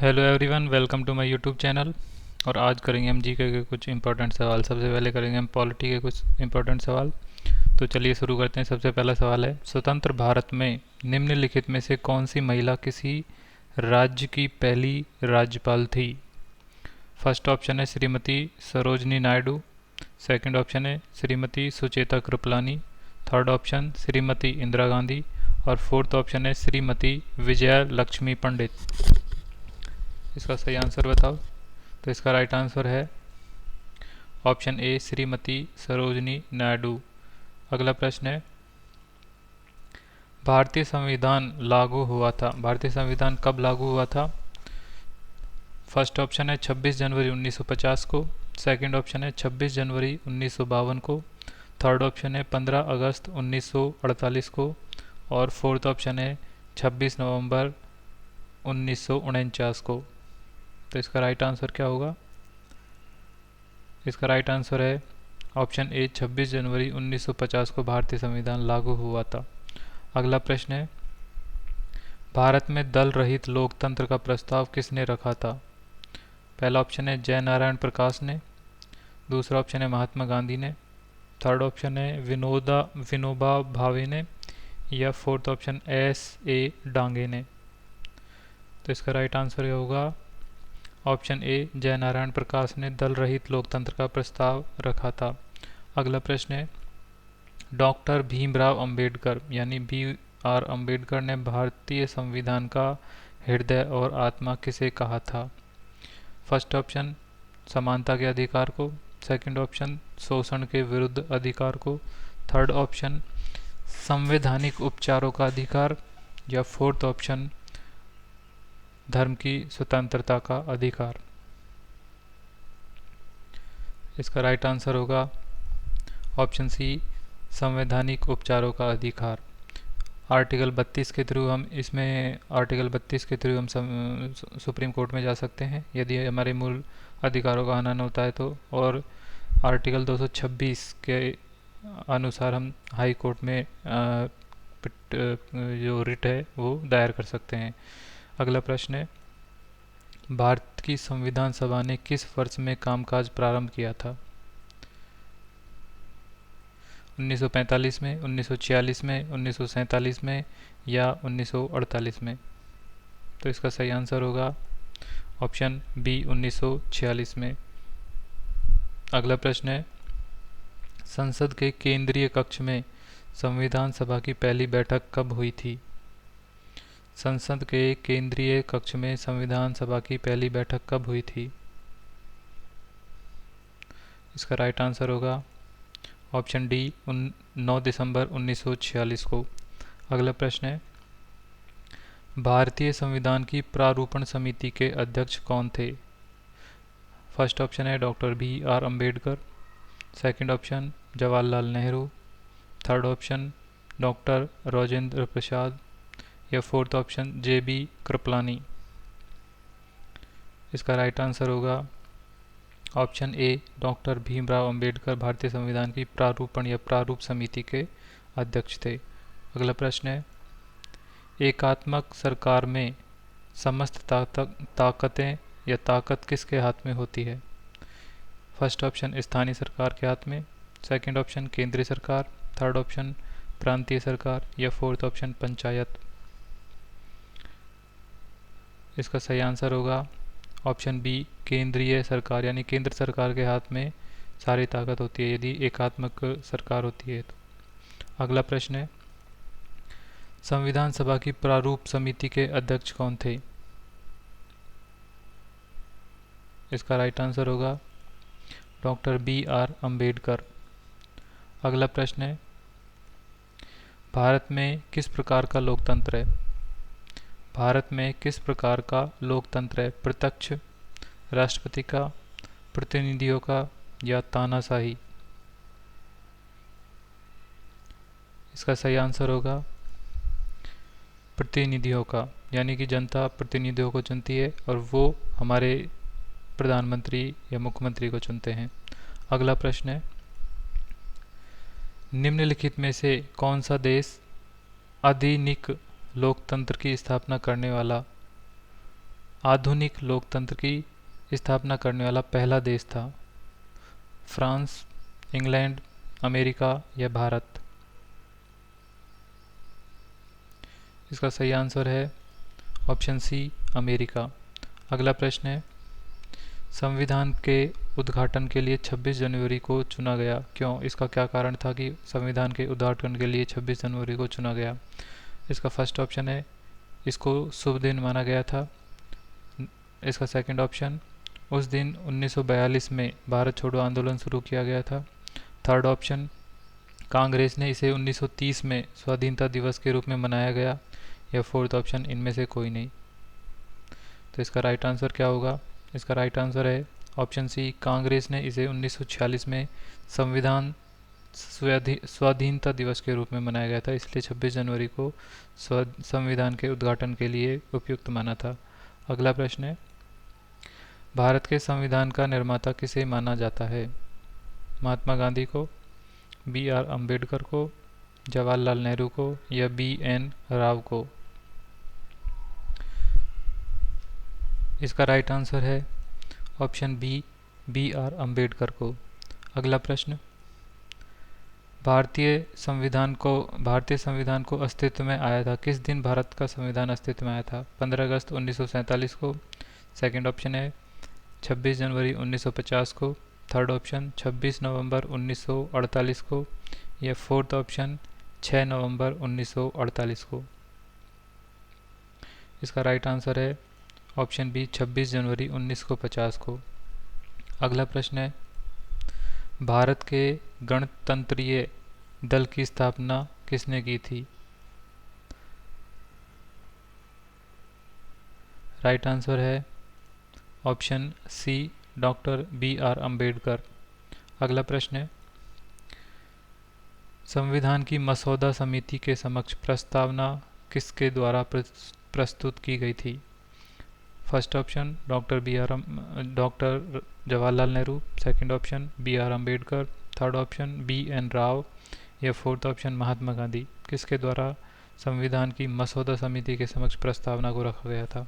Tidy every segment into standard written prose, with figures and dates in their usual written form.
Hello everyone, welcome to my YouTube channel. और आज करेंगे हम जीके के कुछ इंपॉर्टेंट सवाल। सबसे पहले करेंगे हम पॉलिटी के कुछ इंपॉर्टेंट सवाल। तो चलिए शुरू करते हैं। सबसे पहला सवाल है, स्वतंत्र भारत में निम्नलिखित में से कौन सी महिला किसी राज्य की पहली राज्यपाल थी? फर्स्ट ऑप्शन है श्रीमती सरोजनी नायडू। सेकंड ऑप्शन है श्रीमती सुचेता कृपलानी। Third option Shrimati Indira Gandhi. और फोर्थ ऑप्शन है श्रीमती विजया लक्ष्मी पंडित। इसका सही आंसर बताओ। तो इसका राइट आंसर है ऑप्शन ए श्रीमती सरोजनी नायडू। अगला प्रश्न है, भारतीय संविधान लागू हुआ था, भारतीय संविधान कब लागू हुआ था? फर्स्ट ऑप्शन है 26 जनवरी 1950 को। सेकंड ऑप्शन है 26 जनवरी 1952 को। थर्ड ऑप्शन है 15 अगस्त 1948 को। और फोर्थ ऑप्शन है 26 नवंबर 1949 को। तो इसका राइट आंसर क्या होगा? इसका राइट आंसर है ऑप्शन ए 26 जनवरी 1950 को भारतीय संविधान लागू हुआ था। अगला प्रश्न है, भारत में दल रहित लोकतंत्र का प्रस्ताव किसने रखा था? पहला ऑप्शन है जय नारायण प्रकाश ने। दूसरा ऑप्शन है महात्मा गांधी ने। थर्ड ऑप्शन है विनोबा भावे ने। या फोर्थ ऑप्शन S.A. डांगे ने। तो इसका राइट आंसर होगा ऑप्शन ए जय नारायण प्रकाश ने दल रहित लोकतंत्र का प्रस्ताव रखा था। अगला प्रश्न है, डॉक्टर भीमराव अंबेडकर यानी B.R. अंबेडकर ने भारतीय संविधान का हृदय और आत्मा किसे कहा था? फर्स्ट ऑप्शन समानता के अधिकार को। सेकंड ऑप्शन शोषण के विरुद्ध अधिकार को। थर्ड ऑप्शन संवैधानिक उपचारों का अधिकार। या फोर्थ ऑप्शन धर्म की स्वतंत्रता का अधिकार। इसका राइट आंसर होगा ऑप्शन सी संवैधानिक उपचारों का अधिकार। आर्टिकल 32 के थ्रू हम सुप्रीम कोर्ट में जा सकते हैं यदि हमारे मूल अधिकारों का हनन होता है तो। और आर्टिकल 226 के अनुसार हम हाई कोर्ट में जो रिट है वो दायर कर सकते हैं। अगला प्रश्न है, भारत की संविधान सभा ने किस वर्ष में कामकाज प्रारंभ किया था? 1945 में, 1946 में, 1947 में या 1948 में? तो इसका सही आंसर होगा ऑप्शन बी 1946 में। अगला प्रश्न है, संसद के केंद्रीय कक्ष में संविधान सभा की पहली बैठक कब हुई थी? संसद के केंद्रीय कक्ष में संविधान सभा की पहली बैठक कब हुई थी? इसका राइट आंसर होगा ऑप्शन डी 9 दिसंबर 1946 को। अगला प्रश्न है, भारतीय संविधान की प्रारूपण समिति के अध्यक्ष कौन थे? फर्स्ट ऑप्शन है doctor B.R. Ambedkar. Second option Jawaharlal Nehru. Third option doctor Rajendra Prasad. या फोर्थ ऑप्शन J.B. कृपलानी। इसका राइट आंसर होगा option A doctor Bhimrao Ambedkar भारतीय संविधान की प्रारूपण या प्रारूप समिति के अध्यक्ष थे। अगला प्रश्न है, एकात्मक सरकार में समस्त ताकतें या ताकत किसके हाथ में होती है? फर्स्ट ऑप्शन स्थानीय सरकार के हाथ में। सेकंड ऑप्शन केंद्रीय सरकार। थर्ड ऑप्शन प्रांतीय सरकार। या फोर्थ ऑप्शन पंचायत। इसका सही आंसर होगा ऑप्शन बी केंद्रीय सरकार यानी केंद्र सरकार के हाथ में सारी ताकत होती है यदि एकात्मक सरकार होती है तो। अगला प्रश्न है, संविधान सभा की प्रारूप समिति के अध्यक्ष कौन थे? इसका राइट आंसर होगा डॉक्टर B.R. अंबेडकर। अगला प्रश्न है, भारत में किस प्रकार का लोकतंत्र है? भारत में किस प्रकार का लोकतंत्र है? प्रत्यक्ष, राष्ट्रपति का, प्रतिनिधियों का या तानाशाही? इसका सही आंसर होगा प्रतिनिधियों का, यानी कि जनता प्रतिनिधियों को चुनती है और वो हमारे प्रधानमंत्री या मुख्यमंत्री को चुनते हैं। अगला प्रश्न है, निम्नलिखित में से कौन सा देश आधुनिक लोकतंत्र की स्थापना करने वाला आधुनिक लोकतंत्र की स्थापना करने वाला पहला देश था? फ्रांस, इंग्लैंड, अमेरिका या भारत? इसका सही आंसर है ऑप्शन सी, अमेरिका। अगला प्रश्न है, संविधान के उद्घाटन के लिए 26 जनवरी को चुना गया, क्यों? इसका क्या कारण था कि संविधान के उद्घाटन के लिए 26 जनवरी को चुना गया? इसका फर्स्ट ऑप्शन है, इसको शुभ दिन माना गया था। इसका सेकंड ऑप्शन, उस दिन 1942 में भारत छोड़ो आंदोलन शुरू किया गया था। थर्ड ऑप्शन, कांग्रेस ने इसे 1930 में स्वाधीनता दिवस के रूप में मनाया गया। या फोर्थ ऑप्शन, इनमें से कोई नहीं। तो इसका राइट आंसर क्या होगा? इसका राइट आंसर है ऑप्शन सी, कांग्रेस ने इसे 1946 में संविधान स्वाधीनता दिवस के रूप में मनाया गया था, इसलिए 26 जनवरी को संविधान के उद्घाटन के लिए उपयुक्त माना था। अगला प्रश्न है, भारत के संविधान का निर्माता किसे माना जाता है? महात्मा गांधी को, बी आर अम्बेडकर को, जवाहरलाल नेहरू को या बी एन राव को? इसका राइट आंसर है ऑप्शन बी आर अम्बेडकर को। अगला प्रश्न, भारतीय संविधान को अस्तित्व में आया था, किस दिन भारत का संविधान अस्तित्व में आया था? 15 अगस्त 1947 को। सेकंड ऑप्शन है 26 जनवरी 1950 को। थर्ड ऑप्शन 26 नवंबर 1948 को या फोर्थ ऑप्शन 6 नवंबर 1948 को? इसका राइट आंसर है ऑप्शन बी, 26 जनवरी 1950 को। अगला प्रश्न है, भारत के गणतंत्रीय दल की स्थापना किसने की थी? राइट आंसर है option C, doctor B R Ambedkar. अगला प्रश्न है, संविधान की मसौदा समिति के समक्ष प्रस्तावना किसके द्वारा प्रस्तुत की गई थी? First option doctor Jawaharlal Nehru. Second option B R Ambedkar. Third option B N Rau या फोर्थ ऑप्शन महात्मा गांधी? किसके द्वारा संविधान की मसौदा समिति के समक्ष प्रस्तावना को रखा गया था?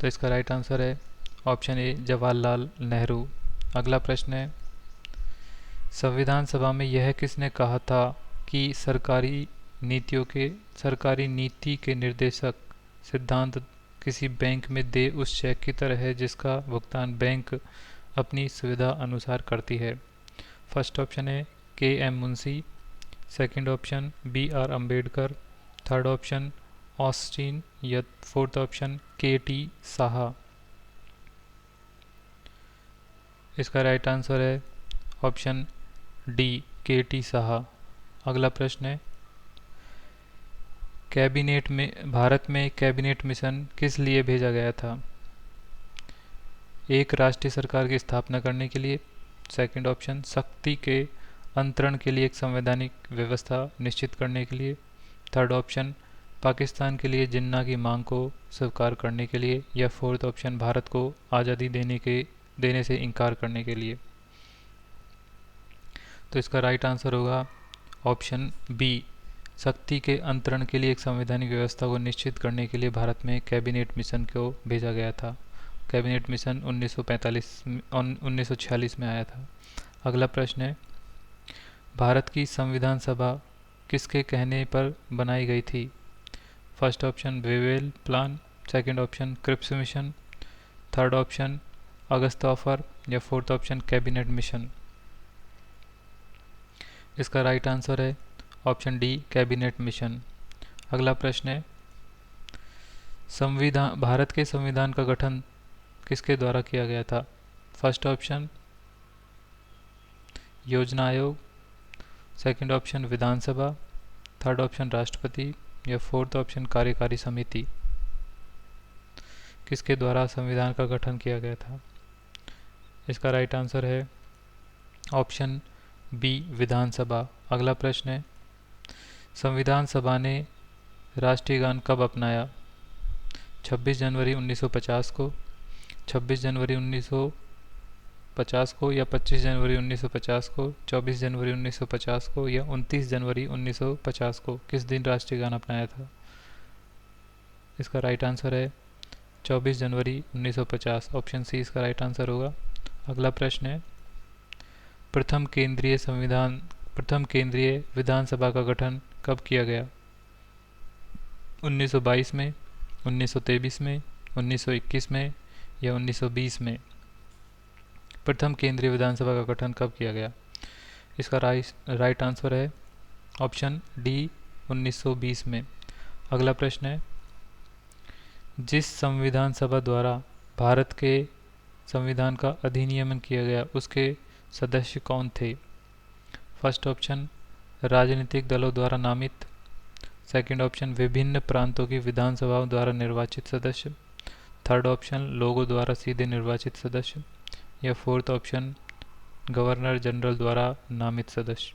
तो इसका राइट आंसर है ऑप्शन ए, जवाहरलाल नेहरू। अगला प्रश्न है, संविधान सभा में यह किसने कहा था कि सरकारी नीति के निर्देशक सिद्धांत किसी बैंक में दे उस चेक की तरह है जिसका भुगतान बैंक अपनी सुविधा अनुसार करती है? फर्स्ट ऑप्शन है K M Munshi. Second option B R Ambedkar. Third option Austin या fourth option K T Saha? इसका राइट आंसर है option D, K T Saha. अगला प्रश्न है, भारत में कैबिनेट मिशन किस लिए भेजा गया था? एक, राष्ट्रीय सरकार की स्थापना करने के लिए। सेकंड ऑप्शन, शक्ति के अंतरण के लिए एक संवैधानिक व्यवस्था निश्चित करने के लिए। थर्ड ऑप्शन, पाकिस्तान के लिए जिन्ना की मांग को स्वीकार करने के लिए। या फोर्थ ऑप्शन, भारत को आज़ादी देने से इनकार करने के लिए? तो इसका राइट आंसर होगा ऑप्शन बी, शक्ति के अंतरण के लिए एक संवैधानिक व्यवस्था को निश्चित करने के लिए भारत में कैबिनेट मिशन को भेजा गया था। कैबिनेट मिशन 1946 में आया था। अगला प्रश्न है, भारत की संविधान सभा किसके कहने पर बनाई गई थी? First option Wavell plan. Second option Cripps mission. Third option August offer या फोर्थ ऑप्शन कैबिनेट मिशन? इसका राइट आंसर है ऑप्शन डी, कैबिनेट मिशन। अगला प्रश्न है, भारत के संविधान का गठन किसके द्वारा किया गया था? फर्स्ट ऑप्शन योजना आयोग। सेकंड ऑप्शन विधानसभा। थर्ड ऑप्शन राष्ट्रपति या फोर्थ ऑप्शन कार्यकारी समिति? किसके द्वारा संविधान का गठन किया गया था? इसका राइट आंसर है ऑप्शन बी, विधानसभा। अगला प्रश्न है, संविधान सभा ने राष्ट्रीय गान कब अपनाया? 26 जनवरी 1950 को, 26 जनवरी 1950 को या 25 जनवरी 1950 को, 24 जनवरी 1950 को या 29 जनवरी 1950 को? किस दिन राष्ट्रीय गान अपनाया था? इसका राइट आंसर है 24 जनवरी 1950, ऑप्शन सी इसका राइट आंसर होगा। अगला प्रश्न है, प्रथम केंद्रीय विधानसभा का गठन कब किया गया? 1922 में, 1923 में, 1921 में या 1920 में? प्रथम केंद्रीय विधानसभा का गठन कब किया गया? इसका राइट आंसर है ऑप्शन डी, 1920 में। अगला प्रश्न है, जिस संविधान सभा द्वारा भारत के संविधान का अधिनियमन किया गया उसके सदस्य कौन थे? फर्स्ट ऑप्शन राजनीतिक दलों द्वारा नामित, सेकंड ऑप्शन विभिन्न प्रांतों की विधानसभाओं द्वारा निर्वाचित सदस्य, थर्ड ऑप्शन लोगों द्वारा सीधे निर्वाचित सदस्य या फोर्थ ऑप्शन गवर्नर जनरल द्वारा नामित सदस्य।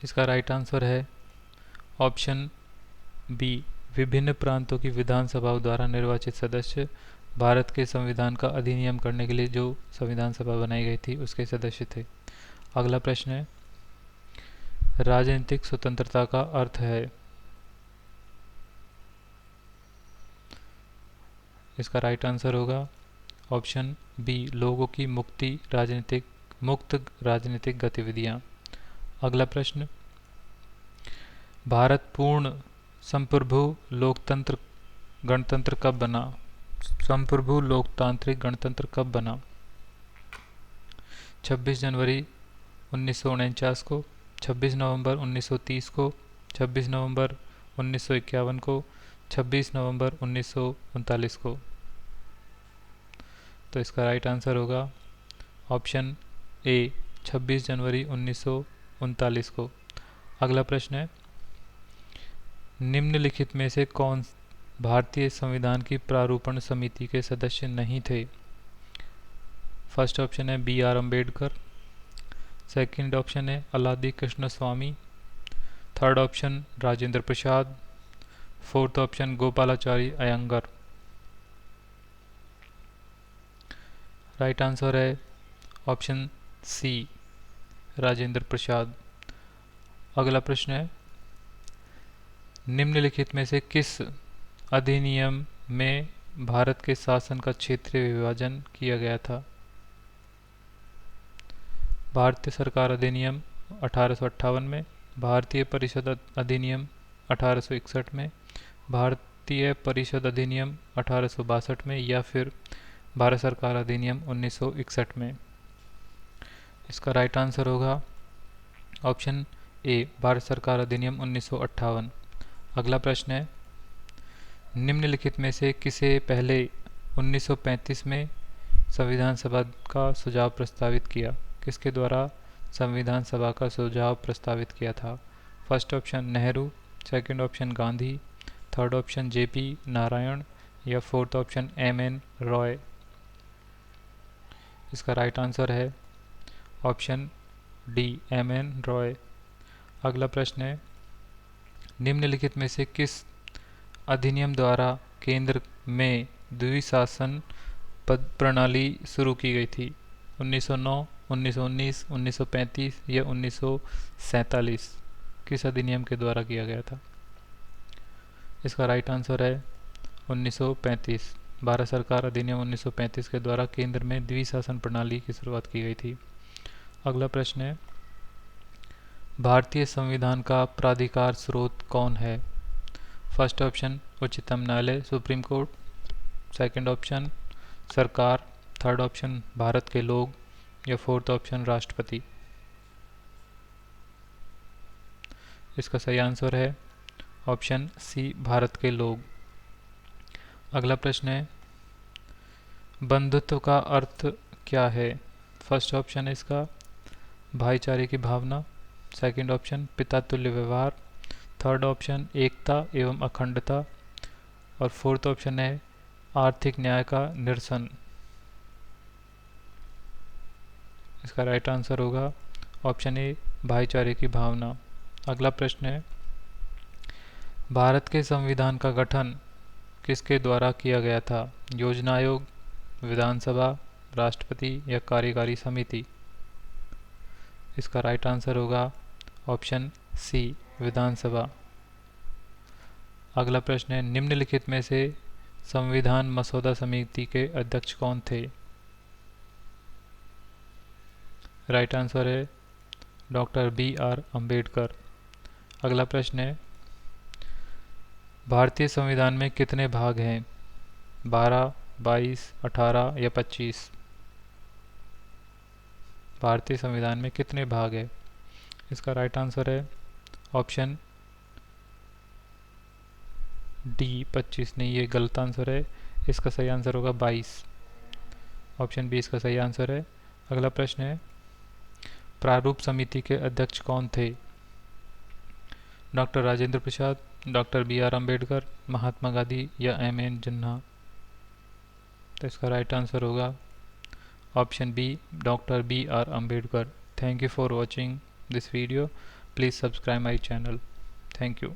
इसका राइट आंसर है ऑप्शन बी, विभिन्न प्रांतों की विधानसभाओं द्वारा निर्वाचित सदस्य भारत के संविधान का अधिनियम करने के लिए जो संविधान सभा बनाई गई थी उसके सदस्य थे। अगला प्रश्न है, राजनीतिक स्वतंत्रता का अर्थ है? इसका राइट आंसर होगा ऑप्शन बी, लोगों की मुक्त राजनीतिक गतिविधियां। अगला प्रश्न, भारत पूर्ण संप्रभु लोकतंत्र गणतंत्र कब बना? संप्रभु लोकतांत्रिक गणतंत्र कब बना? 26 जनवरी 1949 को, 26 नवंबर 1930 को, 26 नवंबर 1951 को, 26 नवंबर 1939 को? तो इसका राइट आंसर होगा ऑप्शन ए, 26 जनवरी 1939 को। अगला प्रश्न है, निम्नलिखित में से कौन भारतीय संविधान की प्रारूपण समिति के सदस्य नहीं थे? फर्स्ट ऑप्शन है B R Ambedkar, second option है Alladi Krishna Swami, third option Rajendra Prasad, fourth option Gopalachari Ayyangar. Right answer है ऑप्शन सी, राजेंद्र प्रसाद। अगला प्रश्न है, निम्नलिखित में से किस अधिनियम में भारत के शासन का क्षेत्रीय विभाजन किया गया था? भारतीय सरकार अधिनियम 1858 में, भारतीय परिषद अधिनियम 1861 में, भारतीय परिषद अधिनियम 1862 में या फिर भारत सरकार अधिनियम 1961 में? इसका राइट आंसर होगा ऑप्शन ए, भारत सरकार अधिनियम 1958। अगला प्रश्न है, निम्नलिखित में से किसे पहले 1935 में संविधान सभा का सुझाव प्रस्तावित किया? किसके द्वारा संविधान सभा का सुझाव प्रस्तावित किया था? First option Nehru, second option Gandhi, third option JP Narayan या फोर्थ ऑप्शन एम.एन. रॉय? इसका राइट आंसर है ऑप्शन डी, एम.एन. रॉय। अगला प्रश्न है, निम्नलिखित में से किस अधिनियम द्वारा केंद्र में द्विशासन पद प्रणाली शुरू की गई थी? 1909, 1919, 1935 या 1947? किस अधिनियम के द्वारा किया गया था? इसका राइट आंसर है 1935। भारत सरकार अधिनियम 1935 के द्वारा केंद्र में द्विशासन प्रणाली की शुरुआत की गई थी। अगला प्रश्न है, भारतीय संविधान का प्राधिकार स्रोत कौन है? फर्स्ट ऑप्शन उच्चतम न्यायालय सुप्रीम कोर्ट, सेकंड ऑप्शन सरकार, थर्ड ऑप्शन भारत के लोग या फोर्थ ऑप्शन राष्ट्रपति? इसका सही आंसर है ऑप्शन सी, भारत के लोग। अगला प्रश्न है, बंधुत्व का अर्थ क्या है? फर्स्ट ऑप्शन है इसका भाईचारे की भावना, सेकंड ऑप्शन पिता तुल्य व्यवहार, थर्ड ऑप्शन एकता एवं अखंडता और फोर्थ ऑप्शन है आर्थिक न्याय का निरसन। इसका राइट आंसर होगा ऑप्शन ए, भाईचारे की भावना। अगला प्रश्न है, भारत के संविधान का गठन किसके द्वारा किया गया था? योजना आयोग, विधानसभा, राष्ट्रपति या कार्यकारी समिति? इसका राइट आंसर होगा ऑप्शन सी, विधानसभा। अगला प्रश्न है, निम्नलिखित में से संविधान मसौदा समिति के अध्यक्ष कौन थे? राइट आंसर है डॉक्टर बी आर अम्बेडकर। अगला प्रश्न है, भारतीय संविधान में कितने भाग हैं? 12, 22, 18 या 25? भारतीय संविधान में कितने भाग है? इसका राइट आंसर है ऑप्शन डी 25। नहीं, ये गलत आंसर है। इसका सही आंसर होगा 22। ऑप्शन बी इसका सही आंसर है। अगला प्रश्न है, प्रारूप समिति के अध्यक्ष कौन थे? Doctor Rajendra Prasad, doctor B R Ambedkar, Mahatma Gandhi या एम एन जिन्ना? तो इसका राइट आंसर होगा option B doctor B R Ambedkar. Thank you for watching this video. Please subscribe my channel. Thank you.